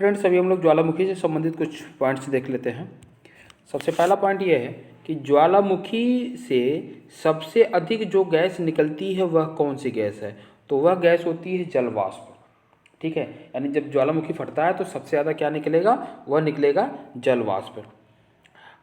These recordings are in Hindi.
फ्रेंड्स, अभी हम लोग ज्वालामुखी से संबंधित कुछ पॉइंट्स देख लेते हैं। सबसे पहला पॉइंट ये है कि ज्वालामुखी से सबसे अधिक जो गैस निकलती है वह कौन सी गैस है? तो वह गैस होती है जल वाष्प। ठीक है, यानी जब ज्वालामुखी फटता है तो सबसे ज़्यादा क्या निकलेगा? वह निकलेगा जल वाष्प।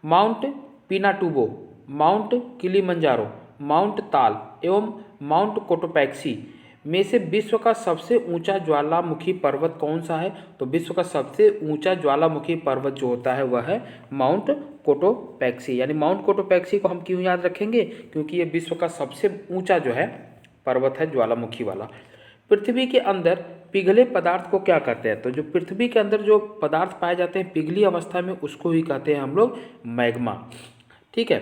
Mount Pinatubo, mount Kilimanjaro, mount ताल एवं माउंट कोटोपैक्सी में से विश्व का सबसे ऊंचा ज्वालामुखी पर्वत कौन सा है? तो विश्व का सबसे ऊंचा ज्वालामुखी पर्वत जो होता है वह है माउंट कोटोपैक्सी। यानी माउंट कोटोपैक्सी को हम क्यों याद रखेंगे? क्योंकि ये विश्व का सबसे ऊंचा जो है पर्वत है ज्वालामुखी वाला। पृथ्वी के अंदर पिघले पदार्थ को क्या कहते हैं? तो जो पृथ्वी के अंदर जो पदार्थ पाए जाते हैं पिघली अवस्था में उसको ही कहते हैं हम लोग मैग्मा। ठीक है,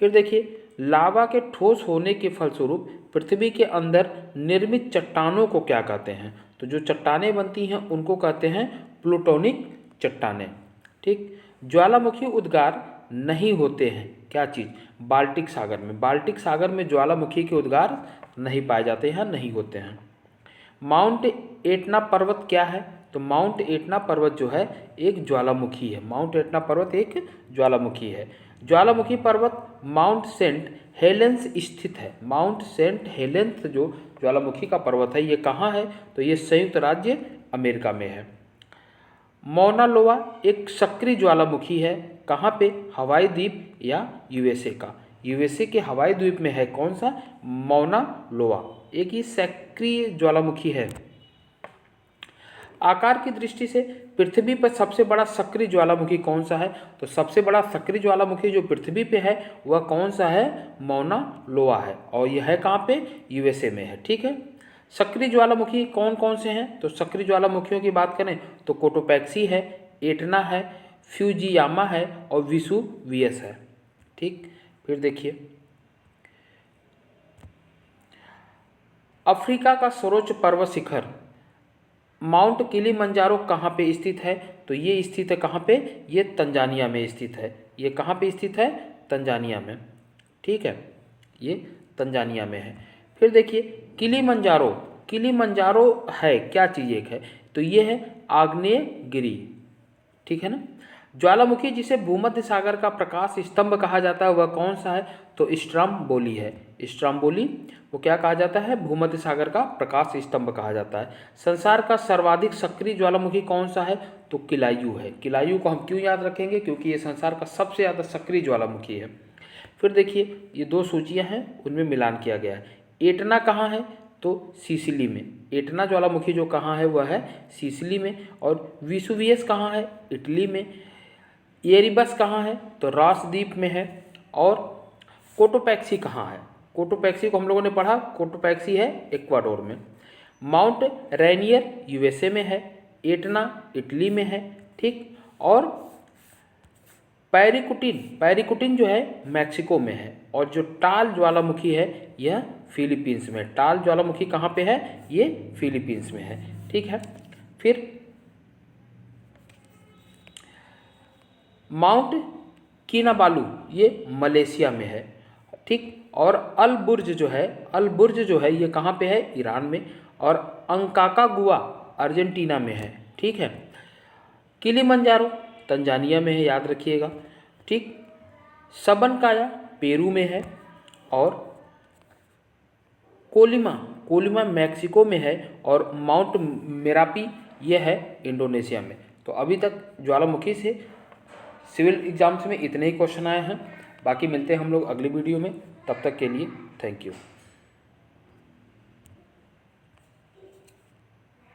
फिर देखिए लावा के ठोस होने के फलस्वरूप पृथ्वी के अंदर निर्मित चट्टानों को क्या कहते हैं? तो जो चट्टानें बनती हैं उनको कहते हैं प्लूटोनिक चट्टानें। ठीक, ज्वालामुखी उद्गार नहीं होते हैं क्या चीज़? बाल्टिक सागर में। बाल्टिक सागर में ज्वालामुखी के उद्गार नहीं पाए जाते हैं, नहीं होते हैं। माउंट एटना पर्वत क्या है? तो माउंट एटना पर्वत जो है एक ज्वालामुखी है। माउंट एटना पर्वत एक ज्वालामुखी है। ज्वालामुखी पर्वत माउंट सेंट हेलेंस स्थित है। माउंट सेंट हेलेंस जो ज्वालामुखी का पर्वत है ये कहाँ है? तो ये संयुक्त राज्य अमेरिका में है। मौना लोआ एक सक्रिय ज्वालामुखी है। कहाँ पे? हवाई द्वीप या यूएसए का। यूएसए के हवाई द्वीप में है कौन सा? मौना लोआ, एक ही सक्रिय ज्वालामुखी है। आकार की दृष्टि से पृथ्वी पर सबसे बड़ा सक्रिय ज्वालामुखी कौन सा है? तो सबसे बड़ा सक्रिय ज्वालामुखी जो पृथ्वी पे है वह कौन सा है? मौना लोआ है, और यह है कहाँ पे? यूएसए में है। ठीक है, सक्रिय ज्वालामुखी कौन कौन से हैं? तो सक्रिय ज्वालामुखियों की बात करें तो कोटोपैक्सी है, एटना है, फ्यूजियामा है और वेसुवियस है। ठीक, फिर देखिए अफ्रीका का सर्वोच्च पर्वत शिखर माउंट किलिमंजारो कहाँ पे स्थित है? तो ये स्थित है कहाँ पे? ये तंजानिया में स्थित है। ये कहाँ पे स्थित है? तंजानिया में। ठीक है, ये तंजानिया में है। फिर देखिए किलिमंजारो, किलिमंजारो है क्या चीज़? एक है तो ये है आग्नेयगिरी। ठीक है ना। ज्वालामुखी जिसे भूमध्य सागर का प्रकाश स्तंभ कहा जाता है वह कौन सा है? तो स्ट्राम्बोली है। स्ट्राम्बोली वो क्या कहा जाता है? भूमध्य सागर का प्रकाश स्तंभ कहा जाता है। संसार का सर्वाधिक सक्रिय ज्वालामुखी कौन सा है? तो किलायू है। किलायू को हम क्यों याद रखेंगे? क्योंकि ये संसार का सबसे ज़्यादा सक्रिय ज्वालामुखी है। फिर देखिए ये दो सूचियाँ हैं उनमें मिलान किया गया है। एटना कहाँ है? तो सिसिली में। एटना ज्वालामुखी जो कहाँ है वह है सिसिली में। और वेसुवियस कहाँ है? इटली में। एरिबस कहाँ है? तो रॉस द्वीप में है। और कोटोपैक्सी कहाँ है? कोटोपैक्सी को हम लोगों ने पढ़ा, कोटोपैक्सी है इक्वाडोर में। माउंट रेनियर यूएसए में है। एटना इटली में है। ठीक, और पैरिकुटिन, पैरिकुटिन जो है मैक्सिको में है। और जो टाल ज्वालामुखी है यह फिलीपींस में। टाल ज्वालामुखी कहाँ पे है? ये फिलीपींस में है। ठीक है, फिर माउंट किनाबालू ये मलेशिया में है। ठीक, और अल बुर्ज जो है, अल बुर्ज जो है ये कहाँ पे है? ईरान में। और अंकाकागुआ अर्जेंटीना में है। ठीक है, किलिमंजारो तंजानिया में है, याद रखिएगा। ठीक, सबनकाया पेरू में है। और कोलिमा, कोलिमा मैक्सिको में है। और माउंट मेरापी यह है इंडोनेशिया में। तो अभी तक ज्वालामुखी से सिविल एग्जाम्स में इतने ही क्वेश्चन आए हैं। बाकी मिलते हैं हम लोग अगली वीडियो में, तब तक के लिए थैंक यू।